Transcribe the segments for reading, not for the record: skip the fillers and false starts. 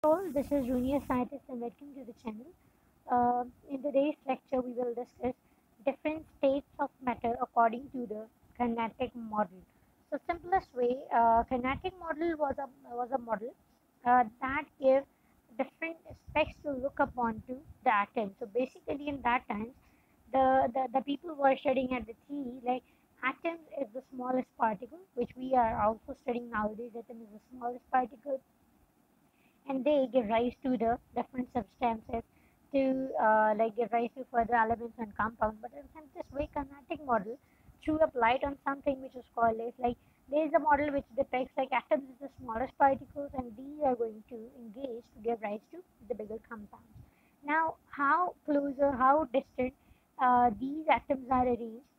All, this is Junior Scientist and welcome to the channel. In today's lecture, we will discuss different states of matter according to the kinetic model. So, simplest way, kinetic model was a model that gave different aspects to look upon to the atom. So, basically, in that time, the people were studying at the theory like atom is the smallest particle, which we are also studying nowadays. Atom is the smallest particle and they give rise to the different substances to like give rise to further elements and compounds. But in this way, kinetic model threw up light on something which is called as like there is a model which depicts like atoms is the smallest particles and these are going to engage to give rise to the bigger compounds. Now, how close or how distant these atoms are arranged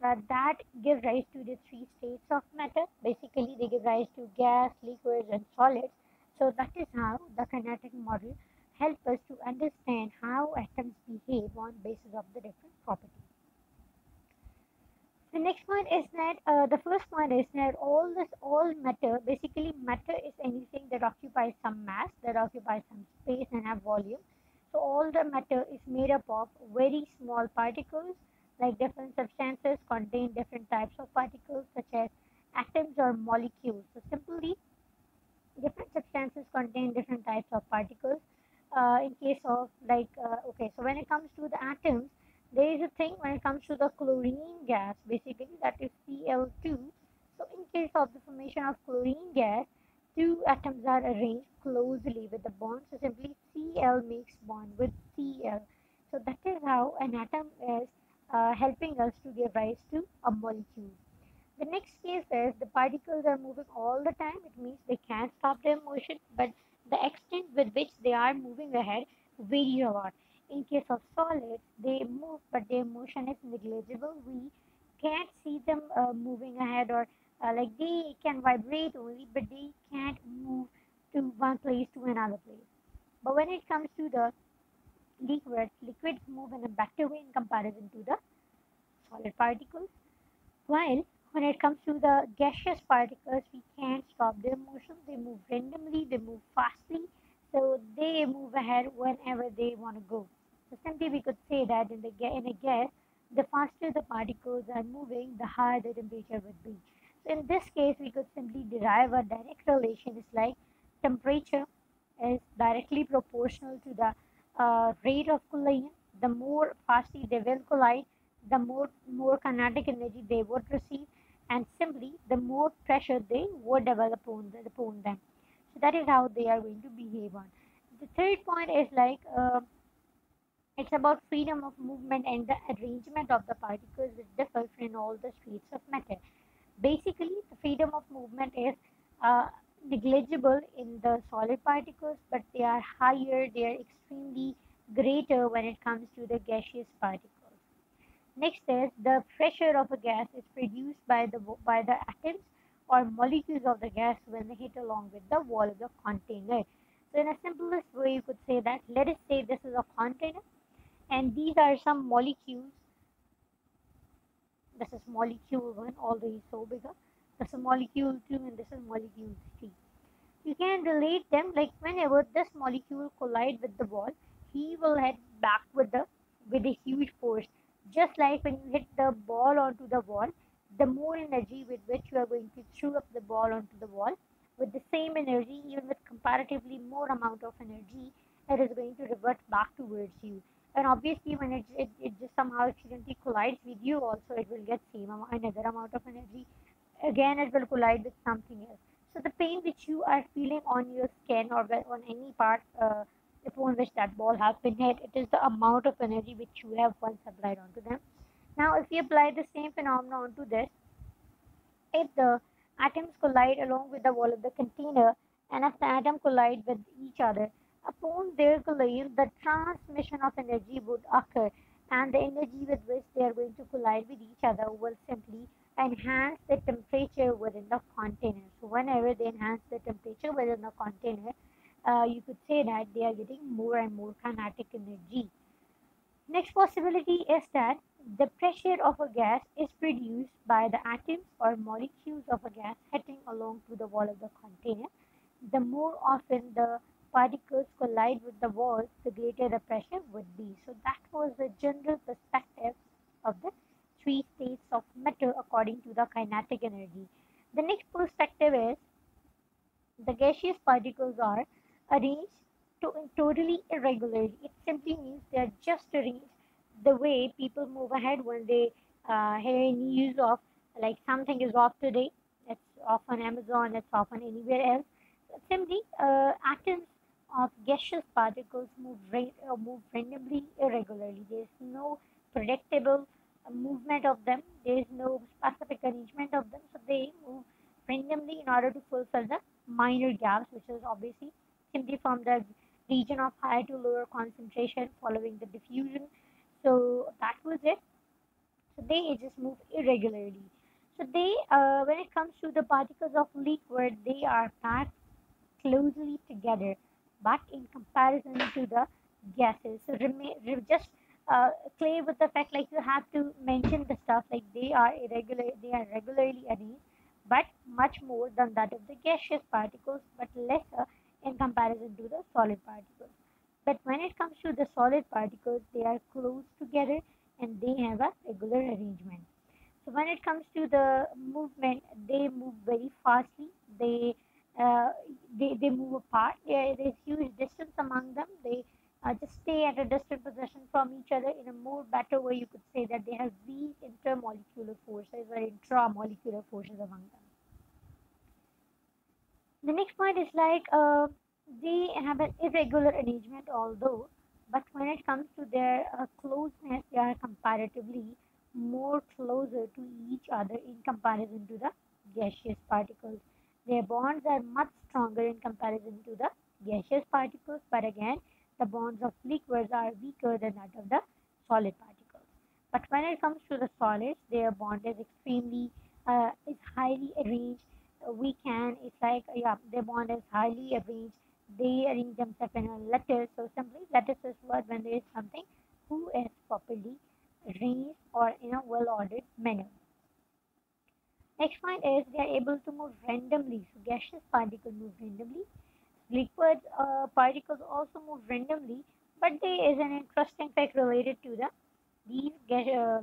that give rise to the three states of matter. Basically, they give rise to gas, liquids, and solids. So that is how the kinetic model help us to understand how atoms behave on basis of the different properties. The next point is that the first point is that all matter, basically matter is anything that occupies some mass, that occupies some space and have volume. So all the matter is made up of very small particles, like different substances contain different types of particles such as atoms or molecules. So simply different substances contain different types of particles. In case of like okay, so when it comes to the atoms, there is a thing when it comes to the chlorine gas, basically that is Cl2. So in case of the formation of chlorine gas, two atoms are arranged closely with the bond. So simply Cl makes bond with Cl. So that is how an atom is helping us to give rise to a molecule. The next case is the particles are moving all the time. It means they can't stop their motion, but the extent with which they are moving ahead varies a lot. In case of solids, they move, but their motion is negligible. We can't see them moving ahead, or like they can vibrate only, but they can't move to one place to another place. But when it comes to the liquids move in a better way in comparison to the solid particles. While when it comes to the gaseous particles, we can't stop their motion. They move randomly, they move fastly, so they move ahead whenever they want to go. So simply we could say that in a gas, the faster the particles are moving, the higher the temperature would be. So in this case, we could simply derive a direct relation. It's like temperature is directly proportional to the rate of collision. The more fastly they will collide, the more kinetic energy they would receive, and simply the more pressure they would develop upon them. So that is how they are going to behave on. The third point is like it's about freedom of movement and the arrangement of the particles which differ in all the states of matter. Basically, the freedom of movement is uh, negligible in the solid particles, but they are higher, they are extremely greater when it comes to the gaseous particles. Next is the pressure of a gas is produced by the atoms or molecules of the gas when they hit along with the wall of the container. So in a simplest way, you could say that let us say this is a container and these are some molecules. This is molecule 1, although it's so bigger. This is molecule 2 and this is molecule 3. You can relate them like whenever this molecule collide with the wall, he will head back with a huge force. Just like when you hit the ball onto the wall, the more energy with which you are going to throw up the ball onto the wall, with the same energy, even with comparatively more amount of energy, it is going to revert back towards you. And obviously, when it just somehow accidentally collides with you, also it will get another amount of energy. Again, it will collide with something else. So the pain which you are feeling on your skin or on any part upon which that ball has been hit, it is the amount of energy which you have once applied onto them. Now, if we apply the same phenomenon onto this, if the atoms collide along with the wall of the container, and if the atoms collide with each other, upon their collision, the transmission of energy would occur, and the energy with which they are going to collide with each other will simply enhance the temperature within the container. So, whenever they enhance the temperature within the container, you could say that they are getting more and more kinetic energy. Next possibility is that the pressure of a gas is produced by the atoms or molecules of a gas hitting along to the wall of the container. The more often the particles collide with the walls, the greater the pressure would be. So that was the general perspective of the three states of matter according to the kinetic energy. The next perspective is the gaseous particles are arranged totally irregularly. It simply means they are just arranged the way people move ahead when they hear news of like something is off today. It's off on Amazon. It's off on anywhere else. Simply, atoms of gaseous particles move randomly, irregularly. There is no predictable movement of them. There is no specific arrangement of them. So they move randomly in order to fulfill the minor gaps, which is obviously simply from the region of higher to lower concentration following the diffusion. So that was it. So they just move irregularly. So they, when it comes to the particles of liquid, they are packed closely together, but in comparison to the gases. So just play with the fact like you have to mention the stuff like they are regularly arranged, but much more than that of the gaseous particles, but lesser in comparison to the solid particles. But when it comes to the solid particles, they are close together and they have a regular arrangement. So when it comes to the movement, they move very fastly. Uh, they move apart. There's huge distance among them. They just stay at a distant position from each other. In a more better way, you could say that they have weak intermolecular forces or intramolecular forces among them. The next point is like they have an irregular arrangement, although, but when it comes to their closeness, they are comparatively more closer to each other in comparison to the gaseous particles. Their bonds are much stronger in comparison to the gaseous particles, but again, the bonds of liquids are weaker than that of the solid particles. But when it comes to the solids, their bond is highly arranged. We can, it's like, yeah, their bond is highly arranged. They arrange themselves in a lattice. So simply, lattice is what when there is something who is properly arranged or in a well-ordered manner. Next point is they are able to move randomly. So gaseous particles move randomly. Liquid particles also move randomly, but there is an interesting fact related to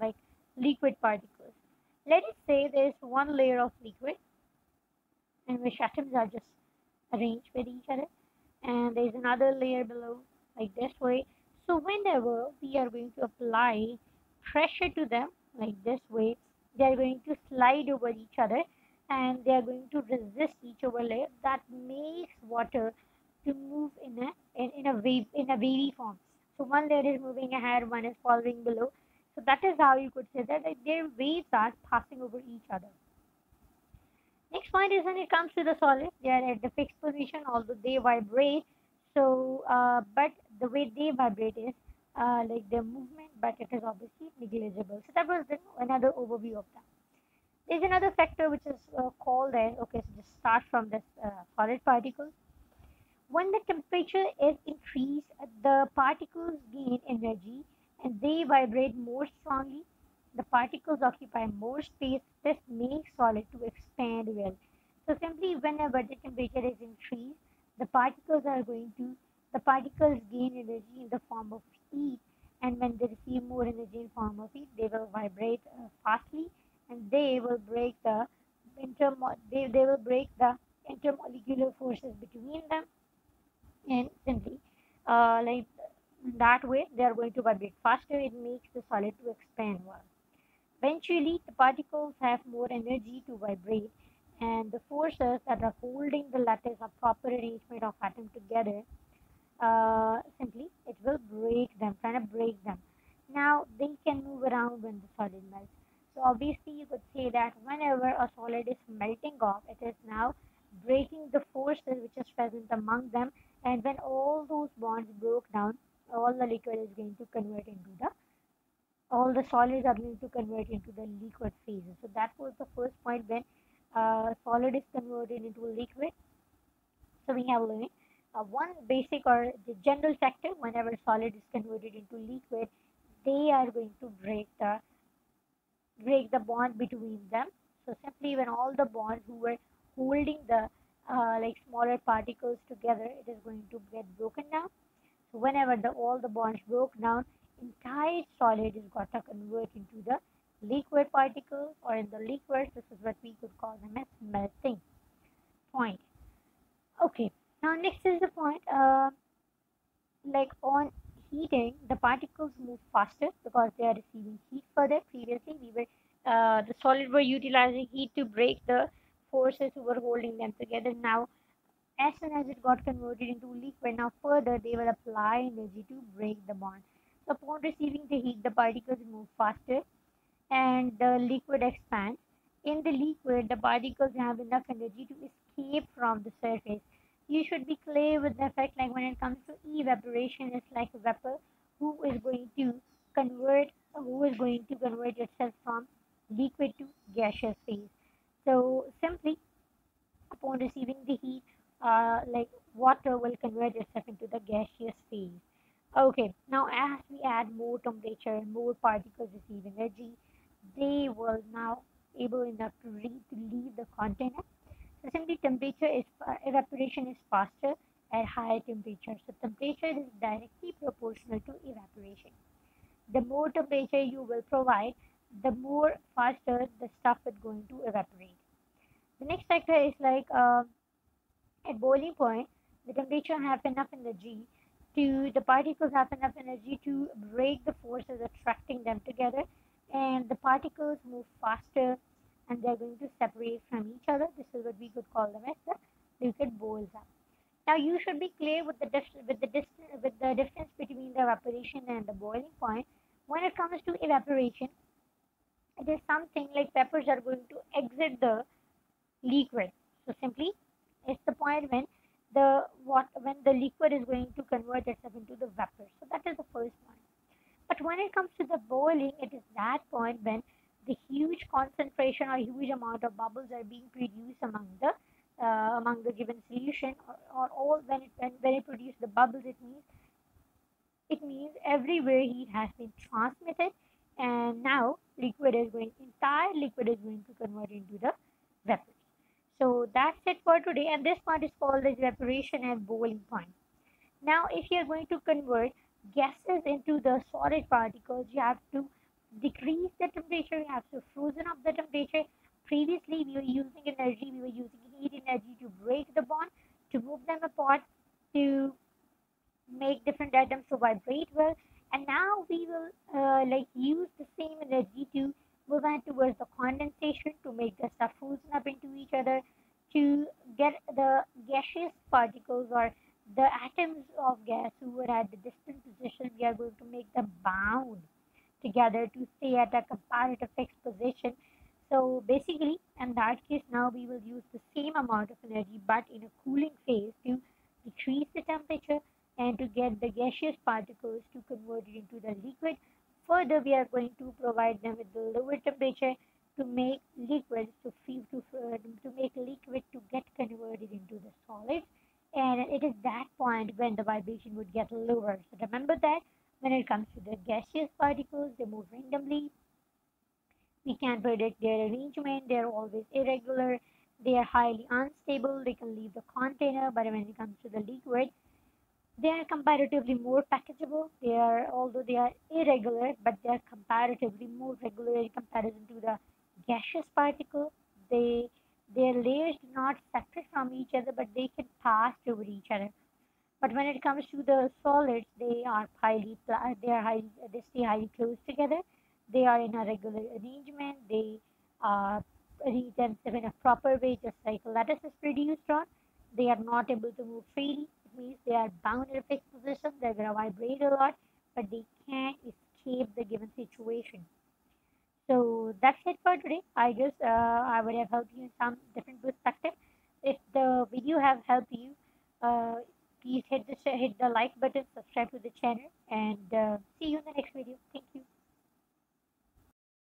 like liquid particles. Let us say there is one layer of liquid in which atoms are just arranged with each other, and there is another layer below, like this way. So whenever we are going to apply pressure to them, like this way, they are going to slide over each other, and they are going to resist each other layer. That makes water to move in a wavy form. So one layer is moving ahead, one is following below. So that is how you could say that like, their waves are passing over each other. Next point is when it comes to the solid, they are at the fixed position, although they vibrate. So, but the way they vibrate is like their movement, but it is obviously negligible. So that was another overview of that. There's another factor which is called as, okay, so just start from this solid particles. When the temperature is increased, the particles gain energy and they vibrate more strongly. The particles occupy more space. This makes solid to expand well. So simply whenever the temperature is increased, the particles gain energy in the form of heat, and when they receive more energy in form of heat, they will vibrate fastly, and they will break the intermolecular forces between them, and simply like that way they are going to vibrate faster. It makes the solid to expand well. Eventually the particles have more energy to vibrate, and the forces that are holding the lattice of proper arrangement of atoms together, simply it will try to break them. Now they can move around when the solid melts. So obviously you could say that whenever a solid is melting off, it is now breaking the forces which is present among them, and when all those bonds broke down, all the liquid is going to convert into the all the solids are going to convert into the liquid phases. So that was the first point when solid is converted into liquid. So we have learned one basic or the general factor whenever solid is converted into liquid, they are going to break the bond between them. So simply when all the bonds who were holding the like smaller particles together, it is going to get broken down. So whenever all the bonds broke down, entire solid is got to convert into the liquid particles, or in the liquid, this is what we could call them as melting point. Okay, now next is the point. Like on heating, the particles move faster because they are receiving heat further. Previously, the solid were utilizing heat to break the forces who were holding them together. Now, as soon as it got converted into liquid, now further they will apply energy to break the bond. So upon receiving the heat, the particles move faster and the liquid expands. In the liquid, the particles have enough energy to escape from the surface. You should be clear with the fact, like when it comes to evaporation, it's like a vapor who is going to convert itself from liquid to gaseous phase. So simply upon receiving the heat, like water will convert itself into the gaseous phase. Okay, now as we add more temperature, more particles receive energy, they will now able enough to leave the container. So simply evaporation is faster at higher temperature. So temperature is directly proportional to evaporation. The more temperature you will provide, the more faster the stuff is going to evaporate. The next factor is like at boiling point, the temperature have enough energy the particles have enough energy to break the forces attracting them together, and the particles move faster and they're going to separate from each other. This is what we could call them as the liquid boils up. Now you should be clear with the difference between the evaporation and the boiling point. When it comes to evaporation, it is something like vapors are going to exit the liquid. So simply, it's the point when the liquid is going to convert itself into the vapor. So that is the first point. But when it comes to the boiling, it is that point when the huge concentration or huge amount of bubbles are being produced among the given solution, or all when it produces the bubbles, it means everywhere heat has been transmitted, and now entire liquid is going to convert into the vapor. So that's it for today, and this part is called the evaporation and boiling point. Now, if you are going to convert gases into the solid particles, you have to decrease the temperature, you have to frozen up the temperature. Previously, we were using heat energy to break the bond, to move them apart, to make different atoms to vibrate well, and now we will use the same energy to move on towards the condensation to make the stuff frozen up into each other, to get the gaseous particles or the atoms of gas who were at the distant position. We are going to make them bound together to stay at a comparative fixed position. So basically, in that case, now we will use the same amount of energy but in a cooling phase to decrease the temperature and to get the gaseous particles to convert it into the liquid. Further, we are going to provide them with the lower temperature to make liquids to make liquid to get converted into the solid. And it is that point when the vibration would get lower. So remember that when it comes to the gaseous particles, they move randomly. We can predict their arrangement. They're always irregular. They are highly unstable. They can leave the container, but when it comes to the liquid, they are comparatively more packageable. Although they are irregular, but they are comparatively more regular in comparison to the gaseous particle. Their layers do not separate from each other, but they can pass over each other. But when it comes to the solids, they stay highly close together. They are in a regular arrangement. They arrange themselves in a proper way, just like lattice is produced on. They are not able to move freely. It means they are bound in a fixed position. They're going to vibrate a lot, but they can't escape the given situation. So that's it for today. I guess I would have helped you in some different perspective. If the video have helped you, uh, please hit the like button, subscribe to the channel, and see you in the next video. Thank you.